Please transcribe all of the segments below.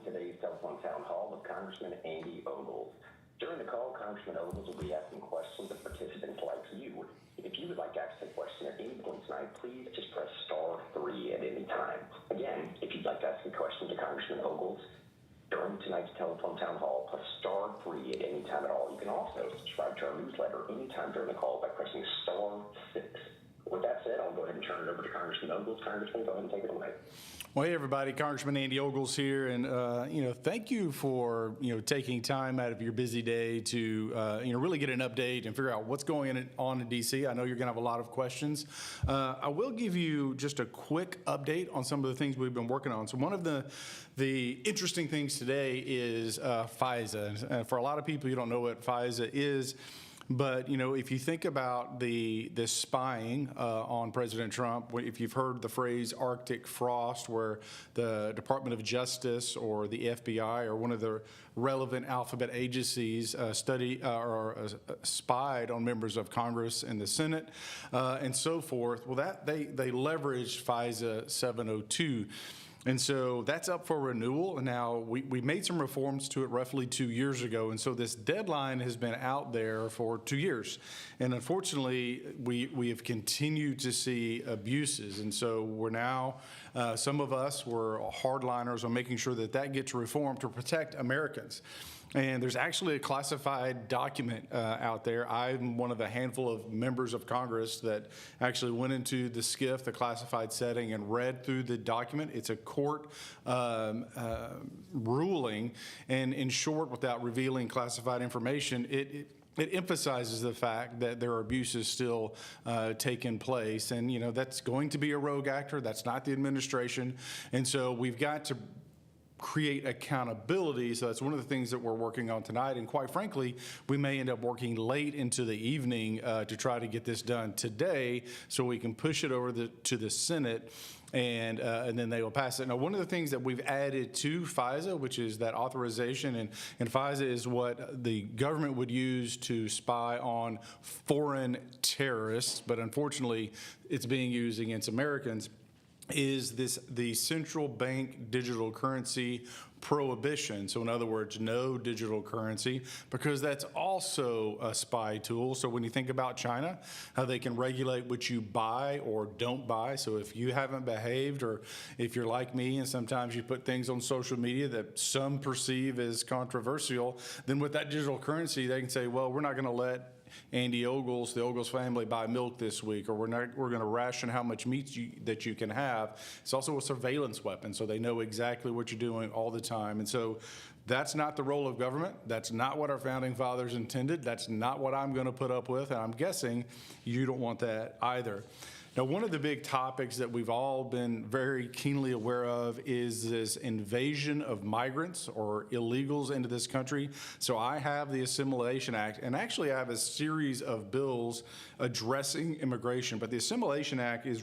today's telephone town hall with Congressman Andy Ogles. During the call, Congressman Ogles will be asking questions of participants like you. If you would like to ask a question at any point tonight, please just press *3 at any time. Again, if you'd like to ask a question to Congressman Ogles during tonight's telephone town hall, press *3 at any time at all. You can also subscribe to our newsletter anytime during the call by pressing *6. With that said, I'll go ahead and turn it over to Congressman Ogles. Congressman, go ahead and take it away. Well, hey, everybody, Congressman Andy Ogles here, and, thank you for, taking time out of your busy day to, really get an update and figure out what's going on in D.C. I know you're going to have a lot of questions. I will give you just a quick update on some of the things we've been working on. So one of the interesting things today is FISA. And for a lot of people, you don't know what FISA is. But, if you think about the spying on President Trump, if you've heard the phrase Arctic frost, where the Department of Justice or the FBI or one of the relevant alphabet agencies spied on members of Congress and the Senate and so forth, well, they leveraged FISA 702. And so that's up for renewal. And now we made some reforms to it roughly 2 years ago. And so this deadline has been out there for 2 years. And unfortunately, we have continued to see abuses. And so we're now, some of us were hardliners on making sure that gets reformed to protect Americans. And there's actually a classified document out there. I'm one of a handful of members of Congress that actually went into the SCIF, the classified setting, and read through the document. It's a court ruling, and in short, without revealing classified information, it emphasizes the fact that there are abuses still taking place. And, that's going to be a rogue actor. That's not the administration. And so we've got to create accountability. So that's one of the things that we're working on tonight. And quite frankly, we may end up working late into the evening to try to get this done today so we can push it over to the Senate. And then they will pass it. Now, one of the things that we've added to FISA, which is that authorization, and FISA is what the government would use to spy on foreign terrorists, but unfortunately, it's being used against Americans, is the central bank digital currency prohibition. So in other words, no digital currency, because that's also a spy tool. So when you think about China, how they can regulate what you buy or don't buy. So if you haven't behaved, or if you're like me and sometimes you put things on social media that some perceive as controversial, then with that digital currency, they can say, well, we're not going to let Andy Ogles, the Ogles family, buy milk this week, or we're going to ration how much meat that you can have. It's also a surveillance weapon, so they know exactly what you're doing all the time. And so that's not the role of government. That's not what our founding fathers intended. That's not what I'm going to put up with, and I'm guessing you don't want that either. Now, one of the big topics that we've all been very keenly aware of is this invasion of migrants or illegals into this country. So I have the Assimilation Act, and actually I have a series of bills addressing immigration. But the Assimilation Act is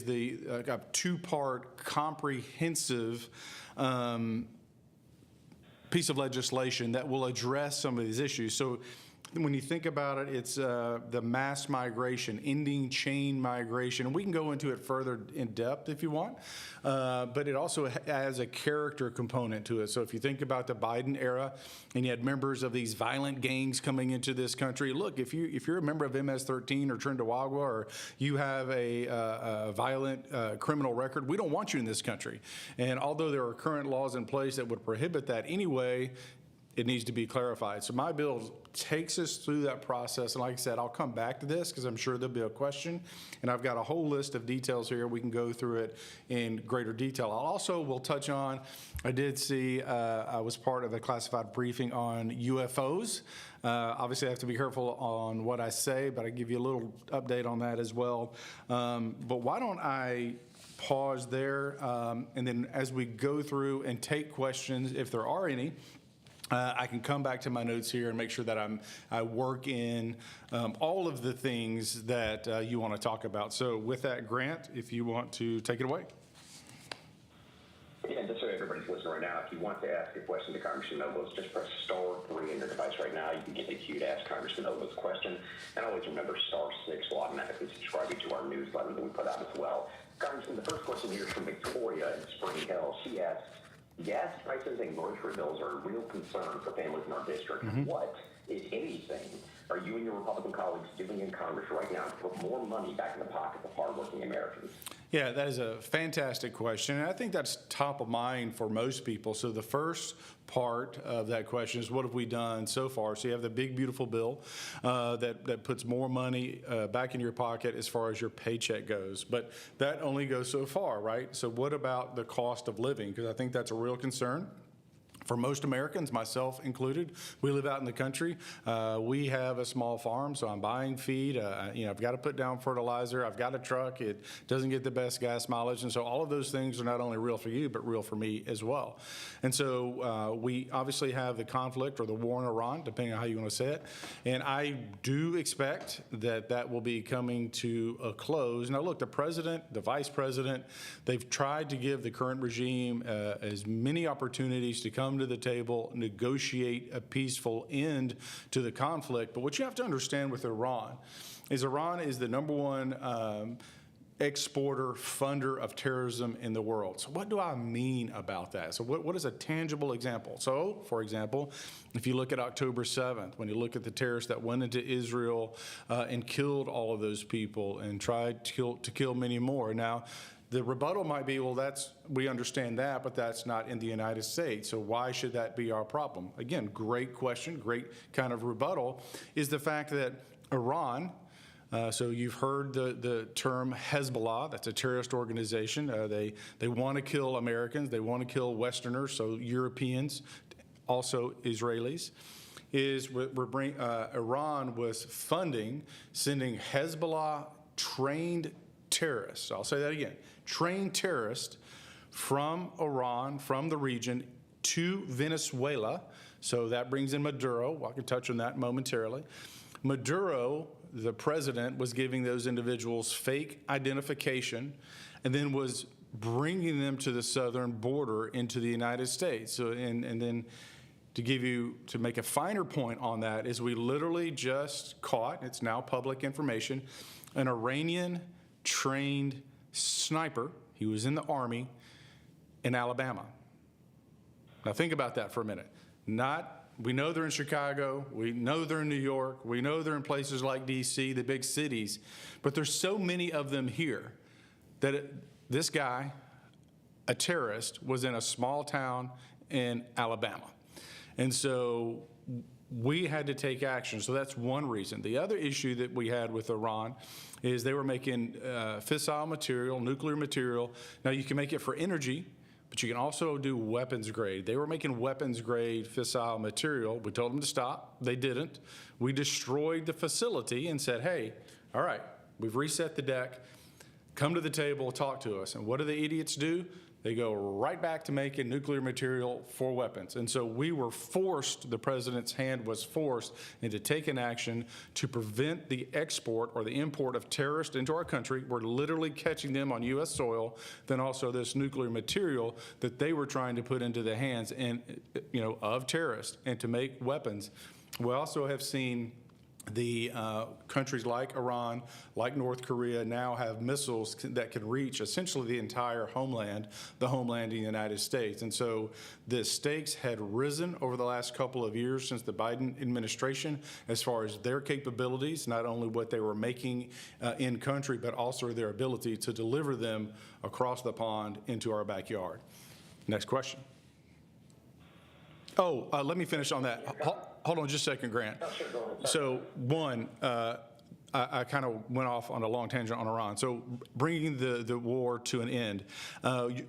the two-part comprehensive piece of legislation that will address some of these issues. So when you think about it, it's the mass migration, ending chain migration. And we can go into it further in depth if you want, but it also has a character component to it. So if you think about the Biden era and you had members of these violent gangs coming into this country, look, if you're a member of MS-13 or Trinidad, or you have a violent criminal record, we don't want you in this country. And although there are current laws in place that would prohibit that anyway, it needs to be clarified. So my bill takes us through that process. And like I said, I'll come back to this because I'm sure there'll be a question. And I've got a whole list of details here. We can go through it in greater detail. We'll touch on, I did see, I was part of a classified briefing on UFOs. Obviously, I have to be careful on what I say, but I give you a little update on that as well. But why don't I pause there, and then as we go through and take questions, if there are any, I can come back to my notes here and make sure that I work in all of the things that you want to talk about. So with that, Grant, if you want to take it away. Yeah, just so everybody's listening right now, if you want to ask a question to Congressman Ogles, just press *3 on your device right now. You can get the queue to ask Congressman Ogles a question. And always remember, *6 will automatically subscribe you to our newsletter that we put out as well. Congressman, the first question here is from Victoria in Spring Hill. She asks, Gas prices and grocery bills are a real concern for families in our district. What, if anything, are you and your Republican colleagues doing in Congress right now to put more money back in the pockets of hardworking Americans? Yeah, that is a fantastic question, and I think that's top of mind for most people. So the first part of that question is, what have we done so far? So you have the big, beautiful bill that puts more money back in your pocket as far as your paycheck goes, but that only goes so far, right? So what about the cost of living? Because I think that's a real concern. For most Americans, myself included, we live out in the country. We have a small farm, so I'm buying feed. I've got to put down fertilizer. I've got a truck. It doesn't get the best gas mileage. And so all of those things are not only real for you, but real for me as well. And so we obviously have the conflict or the war in Iran, depending on how you want to say it. And I do expect that that will be coming to a close. Now, look, the president, the vice president, they've tried to give the current regime as many opportunities to come to the table, negotiate a peaceful end to the conflict. But what you have to understand with Iran is the number one exporter, funder of terrorism in the world. So what do I mean about that? So what is a tangible example? So, for example, if you look at October 7th, when you look at the terrorists that went into Israel and killed all of those people and tried to kill many more. Now, the rebuttal might be, well, we understand that, but that's not in the United States. So why should that be our problem? Again, great question, great kind of rebuttal, is the fact that Iran, so you've heard the term Hezbollah, that's a terrorist organization. They want to kill Americans, they want to kill Westerners, so Europeans, also Israelis. Iran was sending Hezbollah trained terrorists, I'll say that again, trained terrorists from Iran, from the region, to Venezuela. So that brings in Maduro. I can touch on that momentarily. Maduro, the president, was giving those individuals fake identification and then was bringing them to the southern border into the United States. So, and then to make a finer point on that is we literally just caught, it's now public information, an Iranian trained sniper. He was in the Army in Alabama. Now think about that for a minute. We know they're in Chicago, we know they're in New York, we know they're in places like DC, the big cities, but there's so many of them here that this guy, a terrorist, was in a small town in Alabama. And so we had to take action. So that's one reason. The other issue that we had with Iran is they were making fissile material, nuclear material. Now, you can make it for energy, but you can also do weapons grade. They were making weapons grade fissile material. We told them to stop. They didn't. We destroyed the facility and said, hey, all right, we've reset the deck. Come to the table, talk to us. And what do the idiots do? They go right back to making nuclear material for weapons. And so we were forced, the president's hand was forced into taking action to prevent the export or the import of terrorists into our country. We're literally catching them on U.S. soil, then also this nuclear material that they were trying to put into the hands of terrorists and to make weapons. We also have seen the countries like Iran, like North Korea, now have missiles that can reach essentially the entire homeland, the homeland in the United States. And so the stakes had risen over the last couple of years since the Biden administration as far as their capabilities, not only what they were making in country, but also their ability to deliver them across the pond into our backyard. Next question. Oh, let me finish on that. Hold on just a second, Grant. Oh, sure, go ahead. So one, I kind of went off on a long tangent on Iran. So bringing the war to an end.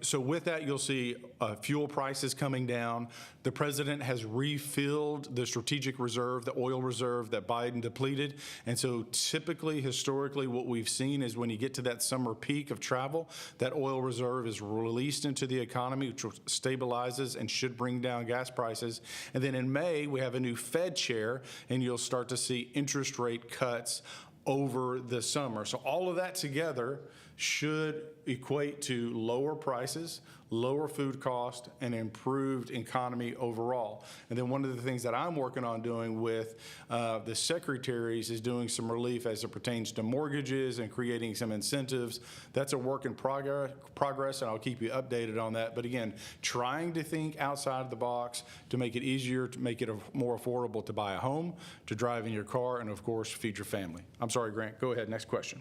So with that, you'll see fuel prices coming down. The president has refilled the strategic reserve, the oil reserve that Biden depleted. And so typically, historically, what we've seen is when you get to that summer peak of travel, that oil reserve is released into the economy, which stabilizes and should bring down gas prices. And then in May, we have a new Fed chair, and you'll start to see interest rate cuts over the summer. So all of that together should equate to lower prices, lower food cost, and improved economy overall. And then one of the things that I'm working on doing with the secretaries is doing some relief as it pertains to mortgages and creating some incentives. That's a work in progress, and I'll keep you updated on that. But again, trying to think outside the box to make it easier, to make it more affordable to buy a home, to drive in your car, and of course, feed your family. I'm sorry, Grant, go ahead, next question.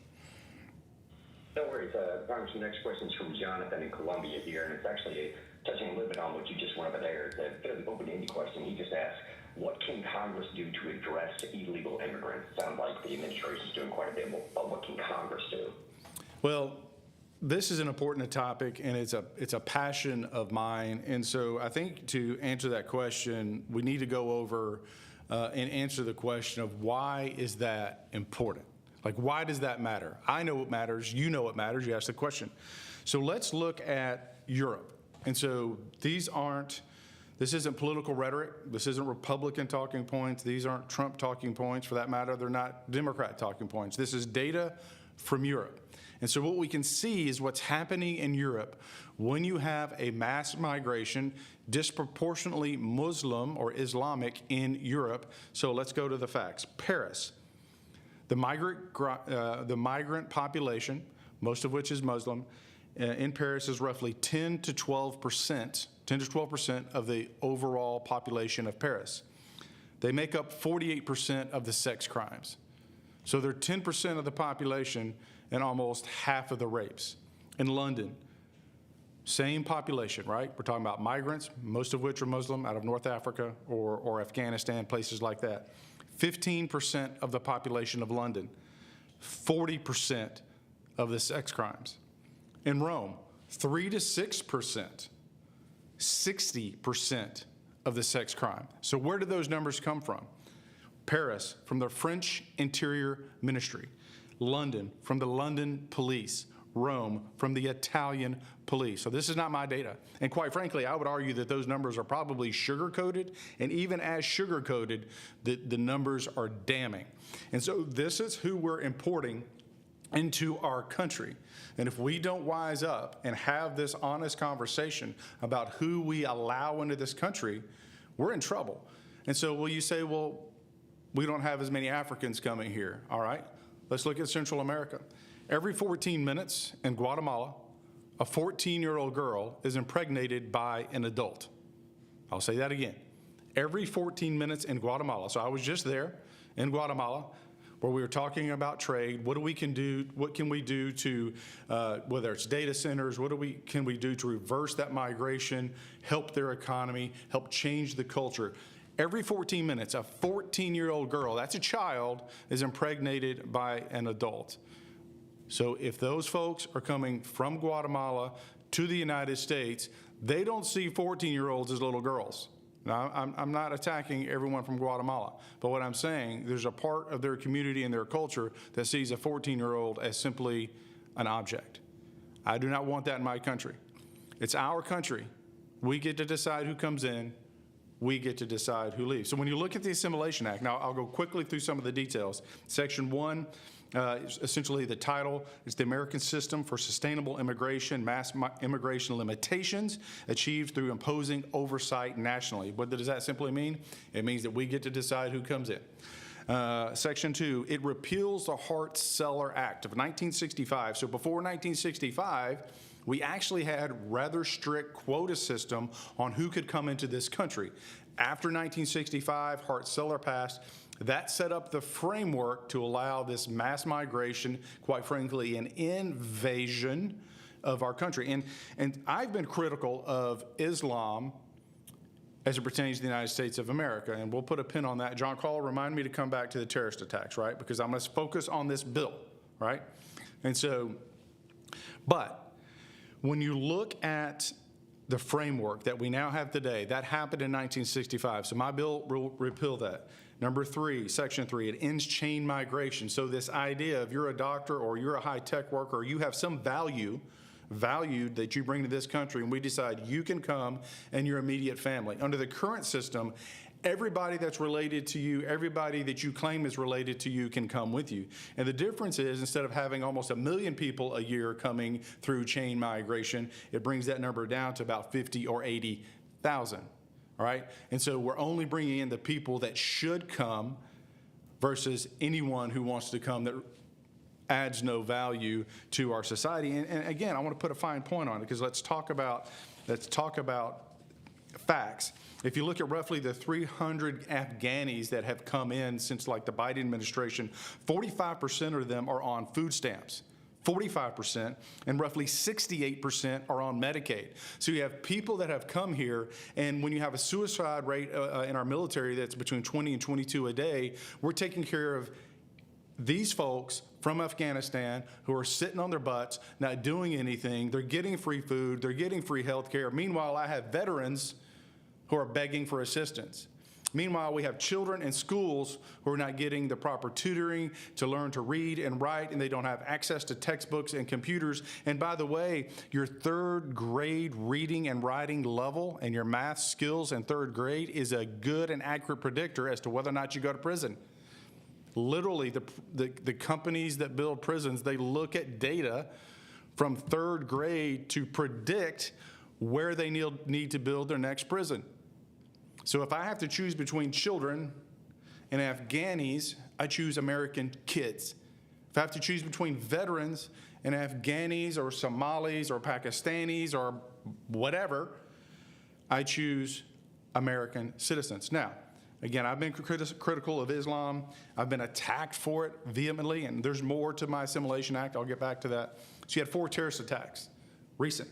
No worries. Congressman, next question is from Jonathan in Columbia here, and it's actually touching a little bit on what you just went over there. It's a bit of an open-ended question. He just asked, what can Congress do to address illegal immigrants? It sounds like the administration is doing quite a bit, but what can Congress do? Well, this is an important topic, and it's a passion of mine. And so I think to answer that question, we need to go over and answer the question of why is that important? Like, why does that matter? I know it matters. You know it matters. You asked the question. So let's look at Europe. And so this isn't political rhetoric. This isn't Republican talking points. These aren't Trump talking points, for that matter. They're not Democrat talking points. This is data from Europe. And so what we can see is what's happening in Europe when you have a mass migration, disproportionately Muslim or Islamic in Europe. So let's go to the facts. Paris. The migrant population, most of which is Muslim, in Paris is roughly 10 to 12% of the overall population of Paris. They make up 48% of the sex crimes. So they're 10% of the population and almost half of the rapes. In London, same population, right? We're talking about migrants, most of which are Muslim out of North Africa or Afghanistan, places like that. 15% of the population of London, 40% of the sex crimes. In Rome, 3 to 6%, 60% of the sex crime. So where do those numbers come from? Paris, from the French Interior Ministry. London, from the London Police. Rome, from the Italian police. So this is not my data. And quite frankly, I would argue that those numbers are probably sugar-coated, and even as sugar-coated, the numbers are damning. And so this is who we're importing into our country. And if we don't wise up and have this honest conversation about who we allow into this country, we're in trouble. And so will you say, well, we don't have as many Africans coming here. All right, let's look at Central America. Every 14 minutes in Guatemala, a 14-year-old girl is impregnated by an adult. I'll say that again. Every 14 minutes in Guatemala. So I was just there in Guatemala where we were talking about trade. What can we do to, whether it's data centers, can we do to reverse that migration, help their economy, help change the culture? Every 14 minutes, a 14-year-old girl, that's a child, is impregnated by an adult. So if those folks are coming from Guatemala to the United States, they don't see 14-year-olds as little girls. Now, I'm not attacking everyone from Guatemala, but what I'm saying, there's a part of their community and their culture that sees a 14-year-old as simply an object. I do not want that in my country. It's our country. We get to decide who comes in. We get to decide who leaves. So when you look at the Assimilation Act, now I'll go quickly through some of the details. Section 1, essentially the title is the American System for Sustainable Immigration, Mass Immigration Limitations Achieved Through Imposing Oversight Nationally. What does that simply mean? It means that we get to decide who comes in. Section 2, it repeals the Hart-Celler Act of 1965. So before 1965, we actually had rather strict quota system on who could come into this country. After 1965, Hart-Celler passed. That set up the framework to allow this mass migration, quite frankly, an invasion of our country. And I've been critical of Islam as it pertains to the United States of America, and we'll put a pin on that. John Call, remind me to come back to the terrorist attacks, right? Because I'm going to focus on this bill, right? And so, but when you look at the framework that we now have today, that happened in 1965. So my bill will repeal that. Number 3, Section 3, it ends chain migration. So this idea of you're a doctor or you're a high-tech worker, or you have some value that you bring to this country, and we decide you can come and your immediate family. Under the current system, everybody that's related to you, everybody that you claim is related to you can come with you. And the difference is, instead of having almost 1 million people a year coming through chain migration, it brings that number down to about 50 or 80,000, all right? And so we're only bringing in the people that should come versus anyone who wants to come that adds no value to our society. And again, I want to put a fine point on it, because let's talk about facts. If you look at roughly the 300 Afghanis that have come in since like the Biden administration, 45% of them are on food stamps. 45%, and roughly 68% are on Medicaid. So you have people that have come here, and when you have a suicide rate in our military that's between 20 and 22 a day, we're taking care of these folks from Afghanistan who are sitting on their butts, not doing anything. They're getting free food, they're getting free health care. Meanwhile, I have veterans who are begging for assistance. Meanwhile, we have children in schools who are not getting the proper tutoring to learn to read and write, and they don't have access to textbooks and computers. And by the way, your third grade reading and writing level and your math skills in third grade is a good and accurate predictor as to whether or not you go to prison. Literally, the companies that build prisons, they look at data from third grade to predict where they need to build their next prison. So if I have to choose between children and Afghanis, I choose American kids. If I have to choose between veterans and Afghanis or Somalis or Pakistanis or whatever, I choose American citizens. Now, again, I've been critical of Islam. I've been attacked for it vehemently, and there's more to my Assimilation Act. I'll get back to that. So you had 4 terrorist attacks, recent.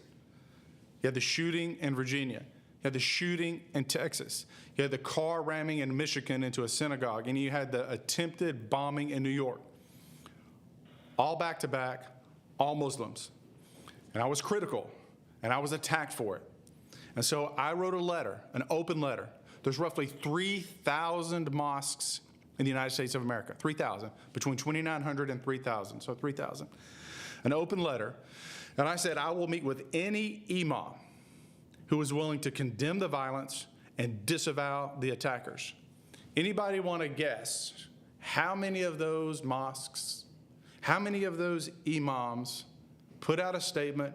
You had the shooting in Virginia. You had the shooting in Texas. You had the car ramming in Michigan into a synagogue, and you had the attempted bombing in New York. All back to back, all Muslims. And I was critical, and I was attacked for it. And so I wrote a letter, an open letter. There's roughly 3,000 mosques in the United States of America, 3,000, between 2,900 and 3,000, so 3,000. An open letter, and I said I will meet with any imam who is willing to condemn the violence and disavow the attackers. Anybody want to guess how many of those mosques, how many of those imams put out a statement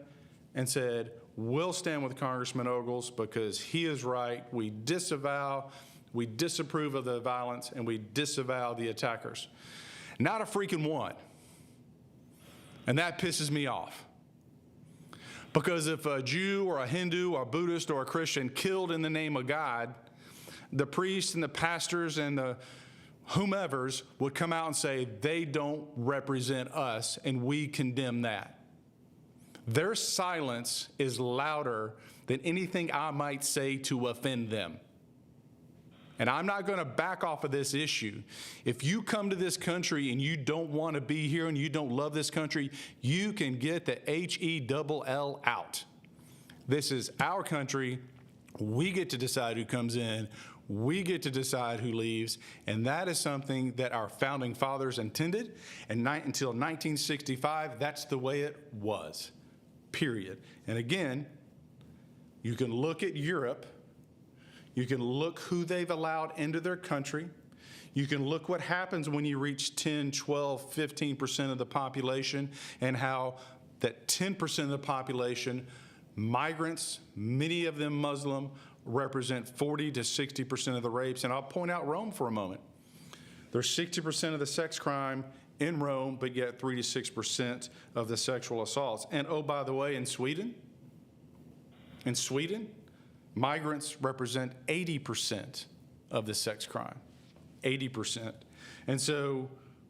and said, we'll stand with Congressman Ogles because he is right, we disavow, we disapprove of the violence, and we disavow the attackers? Not a freaking one. And that pisses me off. Because if a Jew or a Hindu or a Buddhist or a Christian killed in the name of God, the priests and the pastors and the whomevers would come out and say, they don't represent us, and we condemn that. Their silence is louder than anything I might say to offend them. And I'm not going to back off of this issue. If you come to this country and you don't want to be here and you don't love this country, you can get the HELL out. This is our country. We get to decide who comes in. We get to decide who leaves. And that is something that our founding fathers intended. And until 1965, that's the way it was, period. And again, you can look at Europe. You can look who they've allowed into their country. You can look what happens when you reach 10, 12, 15% of the population, and how that 10% of the population, migrants, many of them Muslim, represent 40 to 60% of the rapes. And I'll point out Rome for a moment. There's 60% of the sex crime in Rome, but yet 3 to 6% of the sexual assaults. And oh, by the way, in Sweden, migrants represent 80% of the sex crime, 80%. And so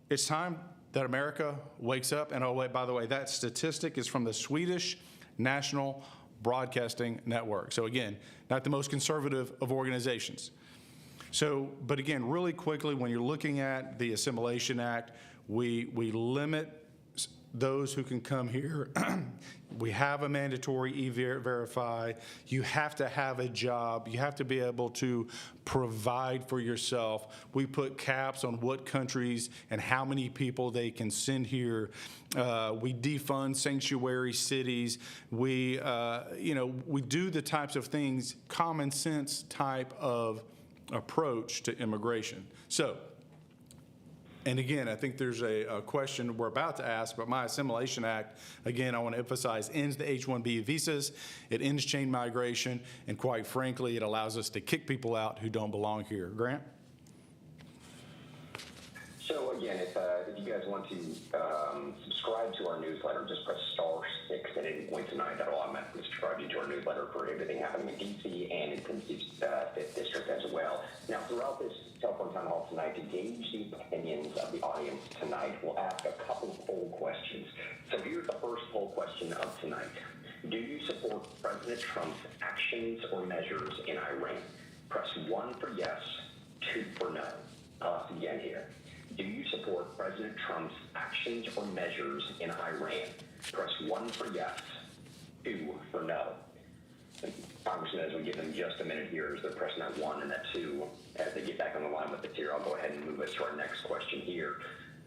it's time that America wakes up. And oh, wait, by the way, that statistic is from the Swedish National Broadcasting Network. So again, not the most conservative of organizations. So, but again, really quickly, when you're looking at the Assimilation Act, we limit those who can come here. We have a mandatory E-Verify. You have to have a job. You have to be able to provide for yourself. We put caps on what countries and how many people they can send here. We defund sanctuary cities. We do the types of things, common sense type of approach to immigration. So, and again, I think there's a question we're about to ask, but my Assimilation Act, again, I want to emphasize, ends the H-1B visas, it ends chain migration, and quite frankly, it allows us to kick people out who don't belong here. Grant? So again, if you guys want to subscribe to our newsletter, just press *6 at any point tonight. That'll automatically subscribe you to our newsletter for everything happening in D.C. and in Tennessee's 5th District as well. Now, throughout this telephone town hall tonight, to gauge the opinions of the audience tonight, we'll ask a couple of poll questions. So here's the first poll question of tonight. Do you support President Trump's actions or measures in Iran? Press 1 for yes, 2 for no. I'll ask again here. Do you support President Trump's actions or measures in Iran? Press 1 for yes, 2 for no. And Congressman, as we give them just a minute here, as they're pressing that 1 and that 2, as they get back on the line with the tier, I'll go ahead and move us to our next question here.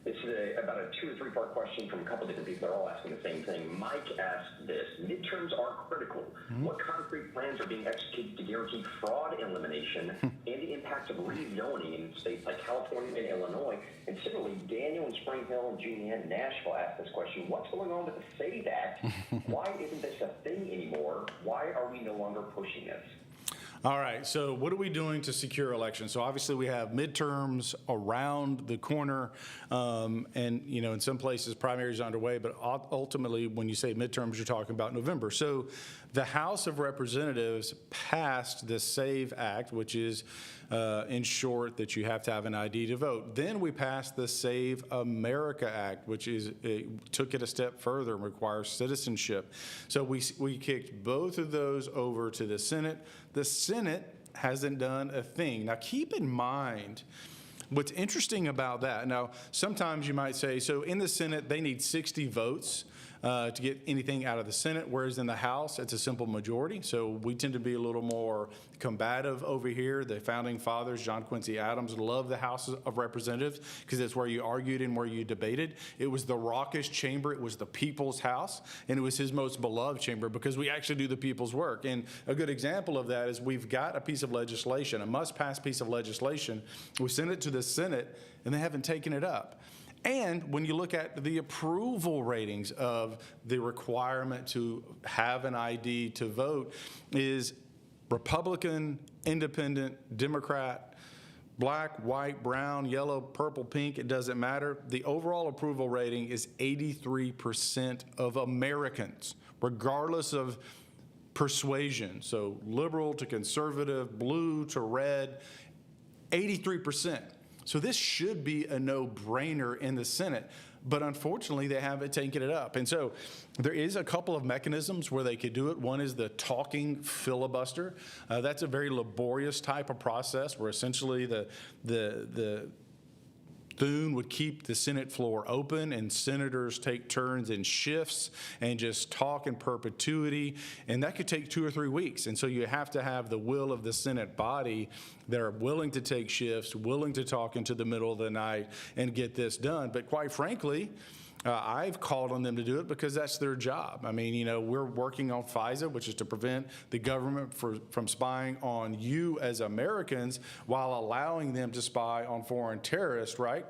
This is about a 2 or 3 part question from a couple different people. They're all asking the same thing. Mike asked this: midterms are critical. What concrete plans are being executed to guarantee fraud elimination and the impact of rezoning in states like California and Illinois? And similarly, Daniel in Spring Hill and Julianne in Nashville asked this question: what's going on with the SAVE Act? Why isn't this a thing anymore? Why are we no longer pushing this? All right, so what are we doing to secure elections? So obviously we have midterms around the corner, and you know, in some places primaries are underway, but ultimately when you say midterms, you're talking about November. So the House of Representatives passed the SAVE Act, which is in short that you have to have an ID to vote. Then we passed the Save America Act, which took it a step further and requires citizenship. So we kicked both of those over to the Senate. The Senate hasn't done a thing. Now keep in mind what's interesting about that. Now sometimes you might say, so in the Senate they need 60 votes to get anything out of the Senate, whereas in the House, it's a simple majority. So we tend to be a little more combative over here. The founding fathers, John Quincy Adams, loved the House of Representatives because it's where you argued and where you debated. It was the raucous chamber. It was the people's house, and it was his most beloved chamber because we actually do the people's work. And a good example of that is we've got a piece of legislation, a must-pass piece of legislation. We sent it to the Senate, and they haven't taken it up. And when you look at the approval ratings of the requirement to have an ID to vote, is Republican, Independent, Democrat, black, white, brown, yellow, purple, pink, it doesn't matter. The overall approval rating is 83% of Americans, regardless of persuasion. So liberal to conservative, blue to red, 83%. So this should be a no-brainer in the Senate, but unfortunately they haven't taken it up. And so there is a couple of mechanisms where they could do it. One is the talking filibuster. That's a very laborious type of process where essentially the Thune would keep the Senate floor open and senators take turns in shifts and just talk in perpetuity, and that could take 2 or 3 weeks. And so you have to have the will of the Senate body that are willing to take shifts, willing to talk into the middle of the night and get this done. But quite frankly, I've called on them to do it because that's their job. I mean, you know, we're working on FISA, which is to prevent the government from spying on you as Americans while allowing them to spy on foreign terrorists, right?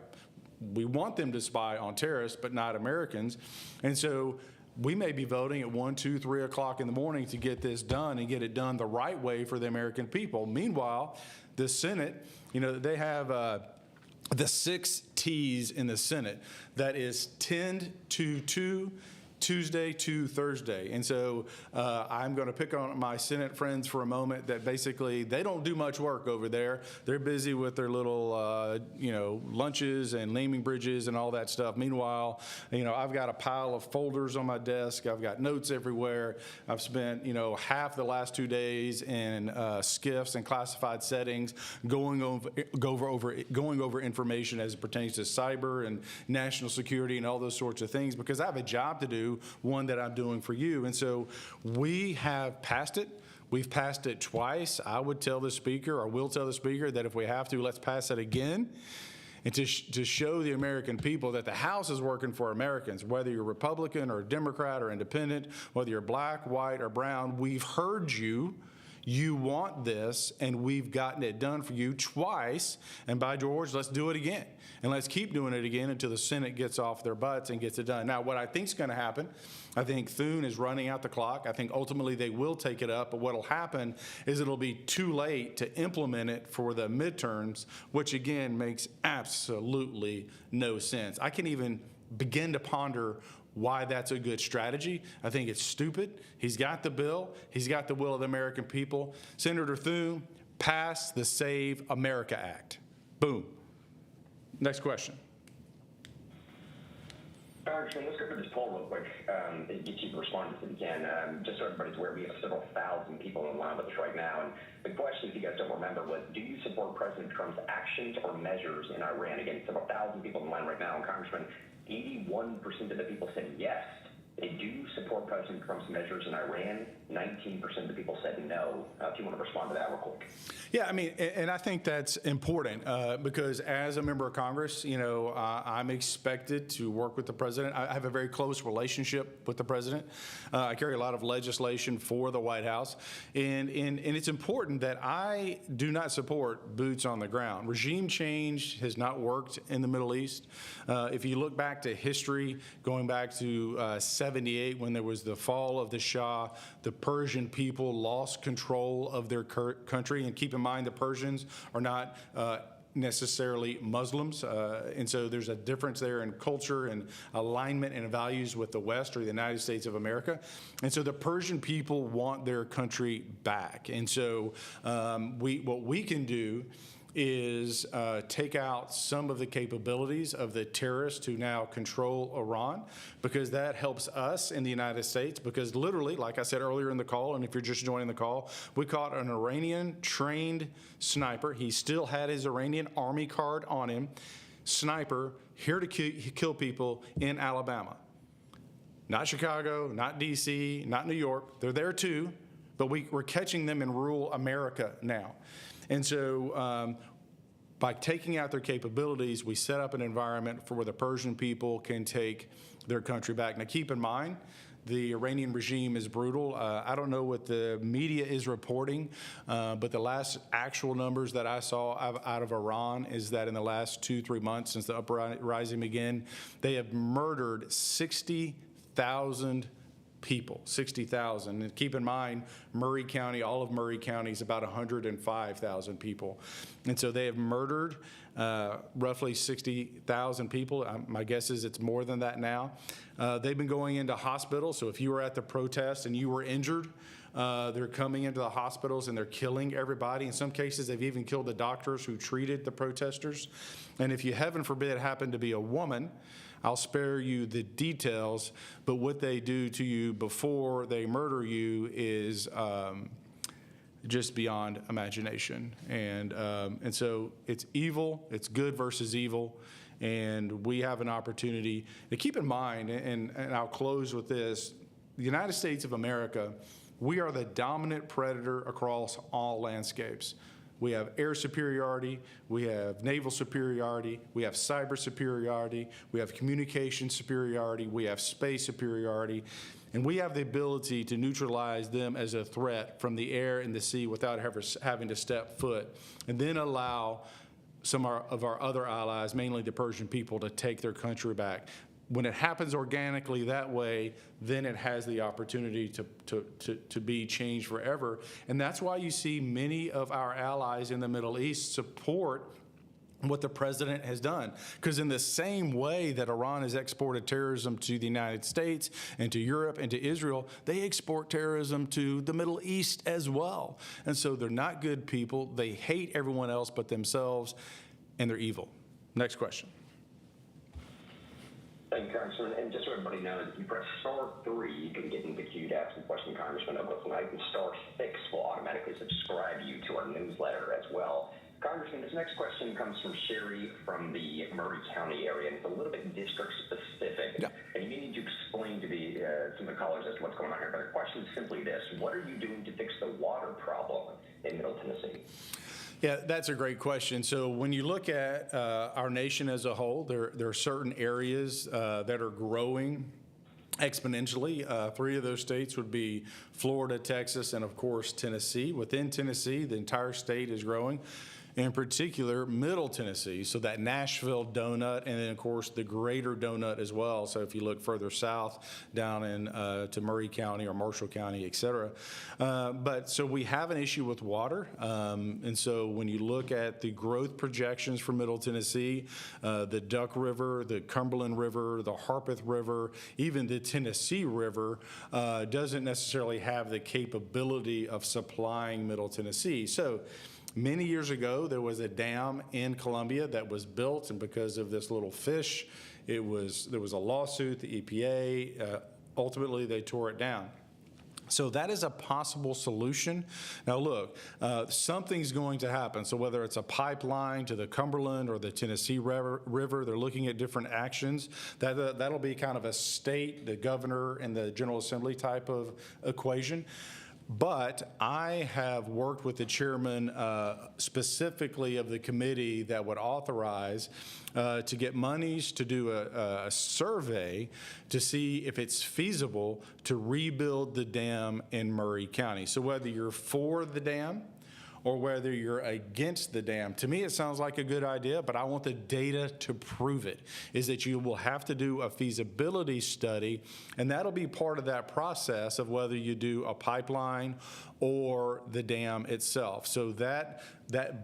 We want them to spy on terrorists, but not Americans. And so we may be voting at 1, 2, 3 o'clock in the morning to get this done and get it done the right way for the American people. Meanwhile, the Senate, you know, they have the 6 T's in the Senate. That is 10 to 2, Tuesday to Thursday. And so I'm going to pick on my Senate friends for a moment that basically they don't do much work over there. They're busy with their little, you know, lunches and naming bridges and all that stuff. Meanwhile, you know, I've got a pile of folders on my desk. I've got notes everywhere. I've spent, you know, half the last 2 days in SCIFs and classified settings going over information as it pertains to cyber and national security and all those sorts of things because I have a job to do, one that I'm doing for you. And so we have passed it. We've passed it twice. I would tell the speaker, or will tell the speaker, that if we have to, let's pass it again. And to show the American people that the House is working for Americans, whether you're Republican or Democrat or Independent, whether you're black, white, or brown, we've heard you. You want this, and we've gotten it done for you twice, and by George, let's do it again. And let's keep doing it again until the Senate gets off their butts and gets it done. Now, what I think is going to happen, I think Thune is running out the clock. I think ultimately they will take it up, but what will happen is it'll be too late to implement it for the midterms, which again makes absolutely no sense. I can even begin to ponder why that's a good strategy. I think it's stupid. He's got the bill. He's got the will of the American people. Senator Thune, pass the Save America Act. Boom. Next question. Congressman, let's go through this poll real quick and get you to respond if you can. Just so everybody's aware, we have several thousand people in line with us right now. And the question, if you guys don't remember, was, do you support President Trump's actions or measures in Iran? Again, several thousand people in line right now. And Congressman, 81% of the people said yes, they do support President Trump's measures in Iran. 19% of the people said no. If you want to respond to that real quick. Yeah, I mean, and I think that's important because as a member of Congress, you know, I'm expected to work with the president. I have a very close relationship with the president. I carry a lot of legislation for the White House, and it's important that I do not support boots on the ground. Regime change has not worked in the Middle East. If you look back to history, going back to 78 when there was the fall of the Shah, the Persian people lost control of their country. And keep in mind, the Persians are not necessarily Muslims. And so there's a difference there in culture and alignment and values with the West or the United States of America. And so the Persian people want their country back. And so what we can do is take out some of the capabilities of the terrorists who now control Iran, because that helps us in the United States, because literally, like I said earlier in the call, and if you're just joining the call, we caught an Iranian trained sniper. He still had his Iranian Army card on him. Sniper, here to kill people in Alabama. Not Chicago, not D.C., not New York. They're there too, but we're catching them in rural America now. And so by taking out their capabilities, we set up an environment for where the Persian people can take their country back. Now, keep in mind, the Iranian regime is brutal. I don't know what the media is reporting, but the last actual numbers that I saw out of Iran is that in the last 2-3 months since the uprising began, they have murdered 60,000 people, 60,000. And keep in mind, Murray County, all of Murray County is about 105,000 people. And so they have murdered roughly 60,000 people. My guess is it's more than that now. They've been going into hospitals. So if you were at the protest and you were injured, they're coming into the hospitals and they're killing everybody. In some cases, they've even killed the doctors who treated the protesters. And if you, heaven forbid, happen to be a woman, I'll spare you the details, but what they do to you before they murder you is just beyond imagination. And so it's evil, it's good versus evil, and we have an opportunity to keep in mind, and I'll close with this, the United States of America, we are the dominant predator across all landscapes. We have air superiority, we have naval superiority, we have cyber superiority, we have communication superiority, we have space superiority, and we have the ability to neutralize them as a threat from the air and the sea without ever having to step foot, and then allow some of our other allies, mainly the Persian people, to take their country back. When it happens organically that way, then it has the opportunity to be changed forever. And that's why you see many of our allies in the Middle East support what the president has done. Because in the same way that Iran has exported terrorism to the United States and to Europe and to Israel, they export terrorism to the Middle East as well. And so they're not good people. They hate everyone else but themselves, and they're evil. Next question. Thank you, Congressman. And just so everybody knows, if you press *3, you can get in the queue to ask a question, Congressman Ogles, and *6 will automatically subscribe you to our newsletter as well. Congressman, this next question comes from Sherry from the Murray County area, and it's a little bit district specific. Yeah. And you may need to explain to some of the callers as to what's going on here. But the question is simply this: what are you doing to fix the water problem in Middle Tennessee? Yeah, that's a great question. So when you look at our nation as a whole, there are certain areas that are growing exponentially. Three of those states would be Florida, Texas, and of course Tennessee. Within Tennessee, the entire state is growing. In particular, Middle Tennessee, so that Nashville donut, and then of course the greater donut as well. So if you look further south down in to Murray County or Marshall County, et cetera. But so we have an issue with water, and so when you look at the growth projections for Middle Tennessee, the Duck River, the Cumberland River, the Harpeth River, even the Tennessee River doesn't necessarily have the capability of supplying Middle Tennessee. So many years ago, there was a dam in Columbia that was built, and because of this little fish, there was a lawsuit, the EPA, ultimately they tore it down. So that is a possible solution. Now look, something's going to happen. So whether it's a pipeline to the Cumberland or the Tennessee River, they're looking at different actions. That'll be kind of a state, the governor and the General Assembly type of equation. But I have worked with the chairman specifically of the committee that would authorize to get monies to do a survey to see if it's feasible to rebuild the dam in Murray County. So whether you're for the dam or whether you're against the dam. To me, it sounds like a good idea, but I want the data to prove it, is that you will have to do a feasibility study, and that'll be part of that process of whether you do a pipeline or the dam itself. So that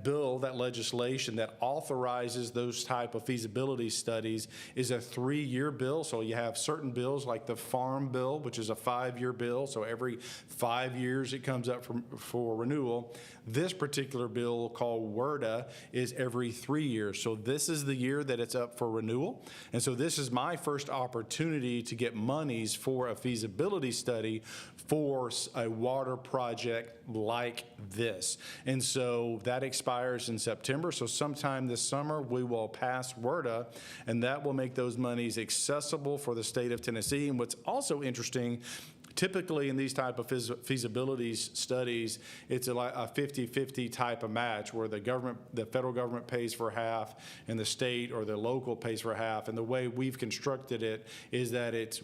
bill, that legislation that authorizes those type of feasibility studies is a 3-year bill. So you have certain bills like the Farm Bill, which is a 5-year bill. So every 5 years it comes up for renewal. This particular bill called WRDA is every 3 years. So this is the year that it's up for renewal. And so this is my first opportunity to get monies for a feasibility study for a water project like this. And so that expires in September. So sometime this summer, we will pass WRDA, and that will make those monies accessible for the state of Tennessee. And what's also interesting, typically in these type of feasibility studies, it's a 50-50 type of match where the federal government pays for half and the state or the local pays for half. And the way we've constructed it is that it's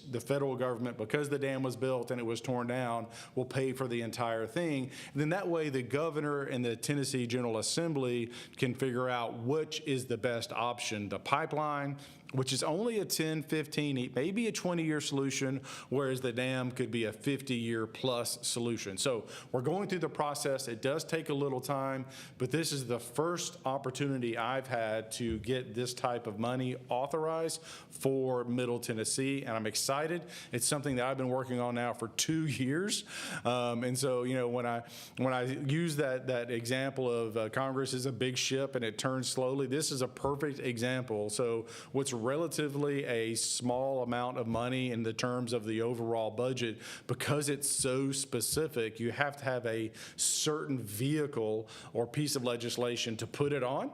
the federal government, because the dam was built and it was torn down, will pay for the entire thing. And then that way the governor and the Tennessee General Assembly can figure out which is the best option, the pipeline, which is only a 10, 15, maybe a 20-year solution, whereas the dam could be a 50-year plus solution. So we're going through the process. It does take a little time, but this is the first opportunity I've had to get this type of money authorized for Middle Tennessee, and I'm excited. It's something that I've been working on now for 2 years. And so, you know, when I use that example of Congress is a big ship and it turns slowly, this is a perfect example. So what's relatively a small amount of money in the terms of the overall budget, because it's so specific, you have to have a certain vehicle or piece of legislation to put it on.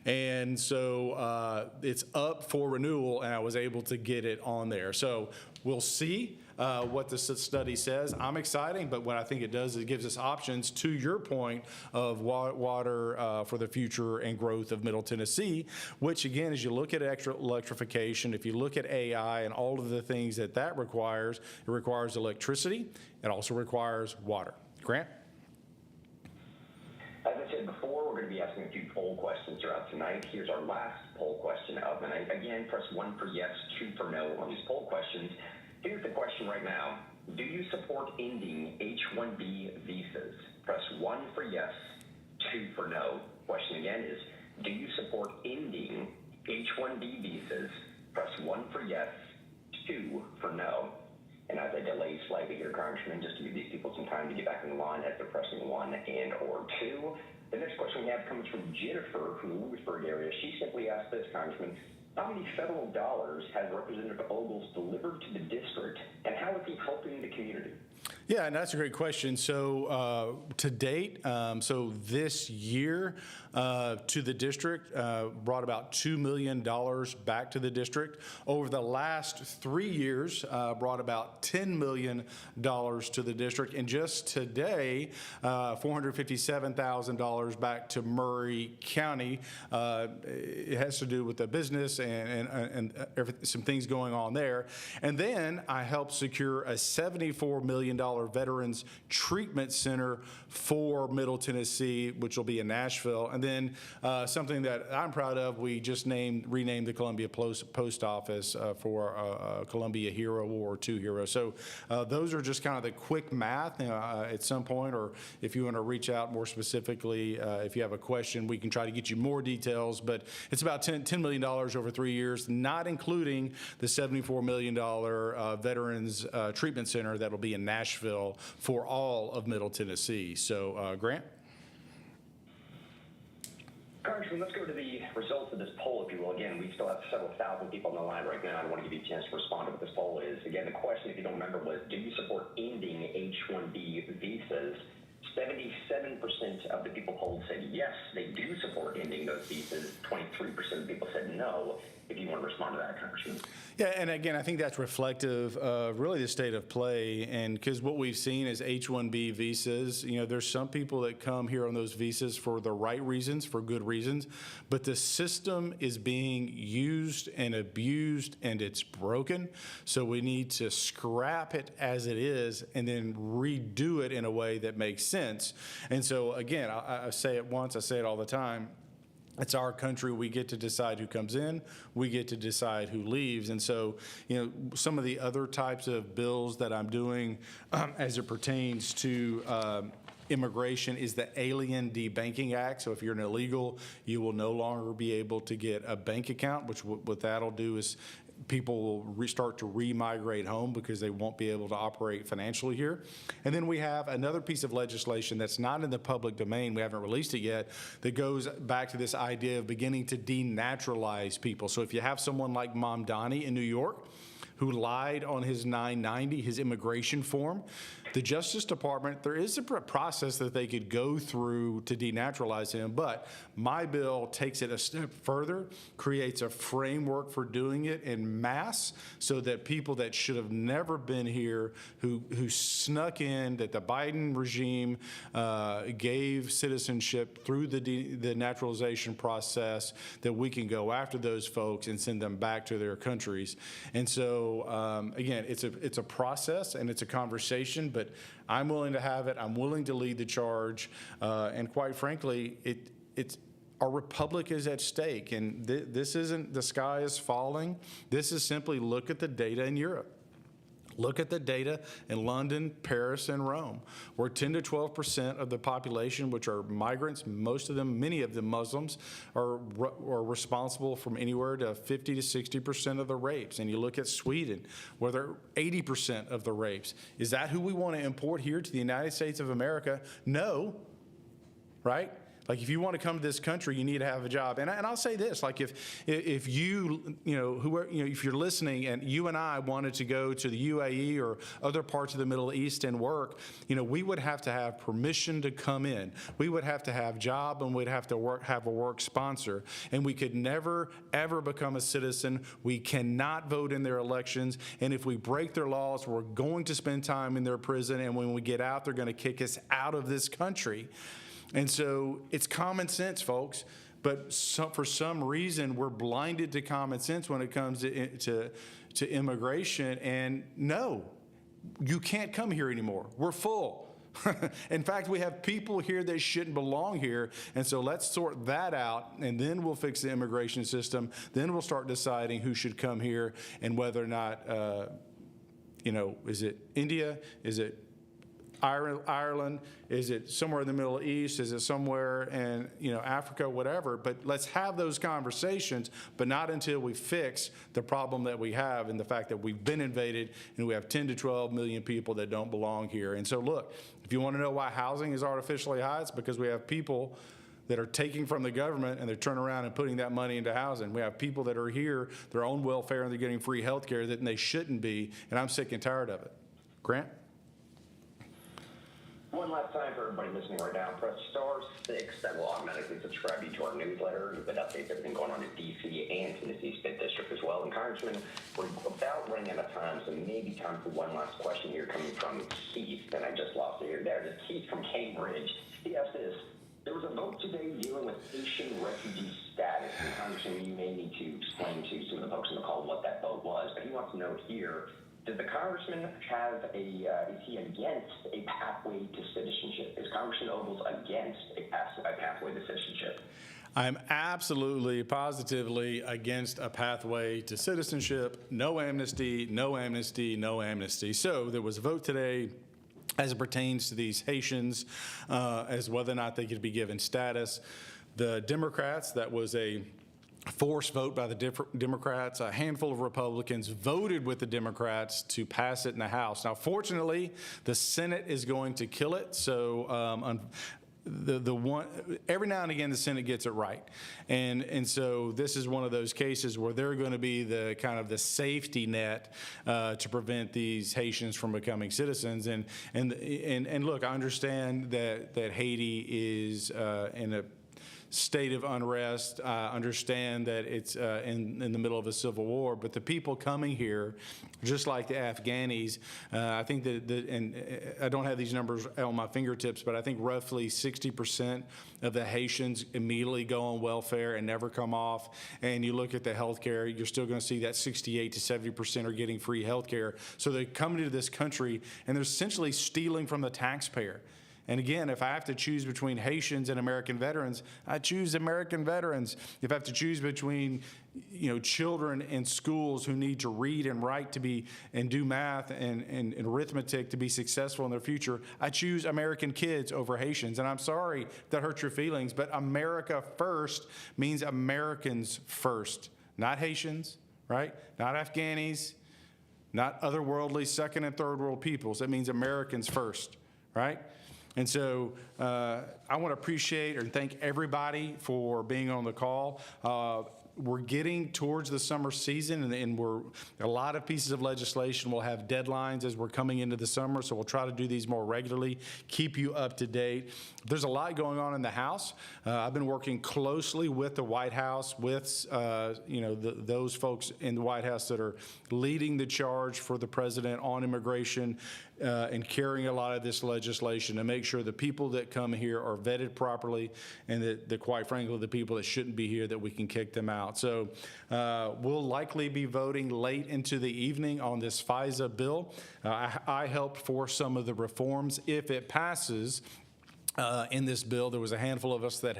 And so it's up for renewal, and I was able to get it on there. So we'll see what the study says. I'm excited, but what I think it does is it gives us options, to your point, of water for the future and growth of Middle Tennessee, which again, as you look at electrification, if you look at AI and all of the things that requires, it requires electricity. It also requires water. Grant? As I said before, we're going to be asking a few poll questions throughout tonight. Here's our last poll question of the night. Again, press 1 for yes, 2 for no on these poll questions. Here's the question right now. Do you support ending H-1B visas? Press 1 for yes, 2 for no. Question again is, do you support ending H-1B visas? Press 1 for yes, 2 for no. And as I delay slightly here, Congressman, just to give these people some time to get back in the line as they're pressing 1 and or 2. The next question we have comes from Jennifer from the Lewisburg area. She simply asked this, Congressman: how many federal dollars has Representative Ogles delivered to the district, and how is he helping the community? Yeah, and that's a great question. So to date, so this year to the district brought about $2 million back to the district. Over the last 3 years, brought about $10 million to the district. And just today, $457,000 back to Murray County. It has to do with the business and some things going on there. And then I helped secure a $74 million Veterans Treatment Center for Middle Tennessee, which will be in Nashville. And then something that I'm proud of, we just renamed the Columbia Post Office for Columbia Hero, World War II hero. So those are just kind of the quick math. At some point, or if you want to reach out more specifically, if you have a question, we can try to get you more details. But it's about $10 million over 3 years, not including the $74 million Veterans Treatment Center that'll be in Nashville for all of Middle Tennessee. So, Grant? Congressman, let's go to the results of this poll, if you will. Again, we still have several thousand people on the line right now. I want to give you a chance to respond to what this poll is. Again, the question, if you don't remember, was, do you support ending H-1B visas? 77% of the people polled said yes, they do support ending those visas. 23% of people said no. If you want to respond to that, Congressman. Yeah, and again, I think that's reflective of really the state of play, and because what we've seen is H-1B visas. There's some people that come here on those visas for the right reasons, for good reasons, but the system is being used and abused, and it's broken. So we need to scrap it as it is and then redo it in a way that makes sense. And so again, I say it once, I say it all the time. It's our country. We get to decide who comes in. We get to decide who leaves. And so, some of the other types of bills that I'm doing as it pertains to immigration is the Alien Debanking Act. So if you're an illegal, you will no longer be able to get a bank account, which what that'll do is people will start to re-migrate home because they won't be able to operate financially here. And then we have another piece of legislation that's not in the public domain, we haven't released it yet, that goes back to this idea of beginning to denaturalize people. So if you have someone like Mamdani in New York who lied on his 990, his immigration form, the Justice Department, there is a process that they could go through to denaturalize him, but my bill takes it a step further, creates a framework for doing it en masse so that people that should have never been here, who snuck in, that the Biden regime gave citizenship through the naturalization process, that we can go after those folks and send them back to their countries. And so, again, it's a process and it's a conversation, but I'm willing to have it. I'm willing to lead the charge. And quite frankly, it's our republic is at stake. And this isn't the sky is falling. This is simply look at the data in Europe. Look at the data in London, Paris, and Rome, where 10 to 12% of the population, which are migrants, most of them, many of them Muslims, are responsible from anywhere to 50 to 60% of the rapes. And you look at Sweden, where they're 80% of the rapes. Is that who we want to import here to the United States of America? No, right? Like, if you want to come to this country, you need to have a job. And I'll say this, like, if you if you're listening and you and I wanted to go to the UAE or other parts of the Middle East and work, we would have to have permission to come in. We would have to have job, and we'd have to have a work sponsor. And we could never, ever become a citizen. We cannot vote in their elections. And if we break their laws, we're going to spend time in their prison. And when we get out, they're going to kick us out of this country. And so it's common sense, folks, but for some reason we're blinded to common sense when it comes to immigration. And no, you can't come here anymore. We're full. In fact, we have people here that shouldn't belong here. And so let's sort that out, and then we'll fix the immigration system. Then we'll start deciding who should come here and whether or not, is it India? Is it Ireland? Is it somewhere in the Middle East? Is it somewhere in Africa, whatever? But let's have those conversations, but not until we fix the problem that we have and the fact that we've been invaded and we have 10 to 12 million people that don't belong here. And so look, if you want to know why housing is artificially high, it's because we have people that are taking from the government and they're turning around and putting that money into housing. We have people that are here, their own welfare, and they're getting free health care that they shouldn't be, and I'm sick and tired of it. Grant? One last time for everybody listening right now, press *6. That will automatically subscribe you to our newsletter. You'll get updates, everything going on in D.C. and Tennessee's 5th District as well. And Congressman, we're about running out of time, so maybe time for one last question here coming from Keith. And I just lost it here. There it is, Keith from Cambridge. He asked this. There was a vote today dealing with Haitian refugee status. And Congressman, you may need to explain to some of the folks on the call what that vote was, but he wants to know here, does the congressman have is he against a pathway to citizenship? Is Congressman Ogles against a pathway to citizenship? I'm absolutely, positively against a pathway to citizenship. No amnesty, no amnesty, no amnesty. So there was a vote today as it pertains to these Haitians, as whether or not they could be given status. The Democrats, that was a forced vote by the Democrats. A handful of Republicans voted with the Democrats to pass it in the House. Now, fortunately, the Senate is going to kill it. So every now and again, the Senate gets it right. And so this is one of those cases where they're going to be the kind of the safety net to prevent these Haitians from becoming citizens. And look, I understand that Haiti is in a state of unrest. I understand that it's in the middle of a civil war, but the people coming here, just like the Afghanis, I think and I don't have these numbers on my fingertips, but I think roughly 60% of the Haitians immediately go on welfare and never come off. And you look at the health care, you're still going to see that 68 to 70% are getting free health care. So they're coming to this country and they're essentially stealing from the taxpayer. And again, if I have to choose between Haitians and American veterans, I choose American veterans. If I have to choose between, children in schools who need to read and write and do math and arithmetic to be successful in their future, I choose American kids over Haitians. And I'm sorry if that hurts your feelings, but America first means Americans first, not Haitians, right? Not Afghanis, not otherworldly second and third world peoples. It means Americans first, right? And so I want to appreciate and thank everybody for being on the call. We're getting towards the summer season, and a lot of pieces of legislation will have deadlines as we're coming into the summer, so we'll try to do these more regularly, keep you up to date. There's a lot going on in the House. I've been working closely with the White House, with those folks in the White House that are leading the charge for the president on immigration and carrying a lot of this legislation to make sure the people that come here are vetted properly, and that quite frankly, the people that shouldn't be here, that we can kick them out. So we'll likely be voting late into the evening on this FISA bill. I helped for some of the reforms. If it passes, in this bill, there was a handful of us that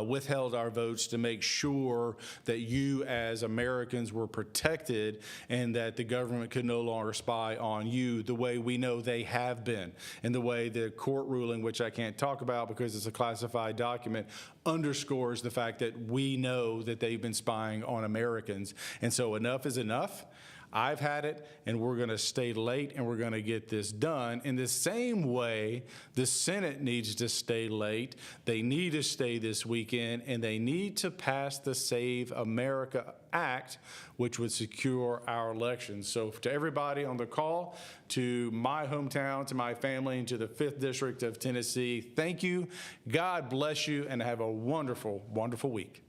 withheld our votes to make sure that you as Americans were protected and that the government could no longer spy on you the way we know they have been, and the way the court ruling, which I can't talk about because it's a classified document, underscores the fact that we know that they've been spying on Americans. And so enough is enough. I've had it, and we're going to stay late, and we're going to get this done. In the same way, the Senate needs to stay late. They need to stay this weekend, and they need to pass the Save America Act, which would secure our elections. So to everybody on the call, to my hometown, to my family, and to the 5th District of Tennessee, thank you. God bless you, and have a wonderful, wonderful week.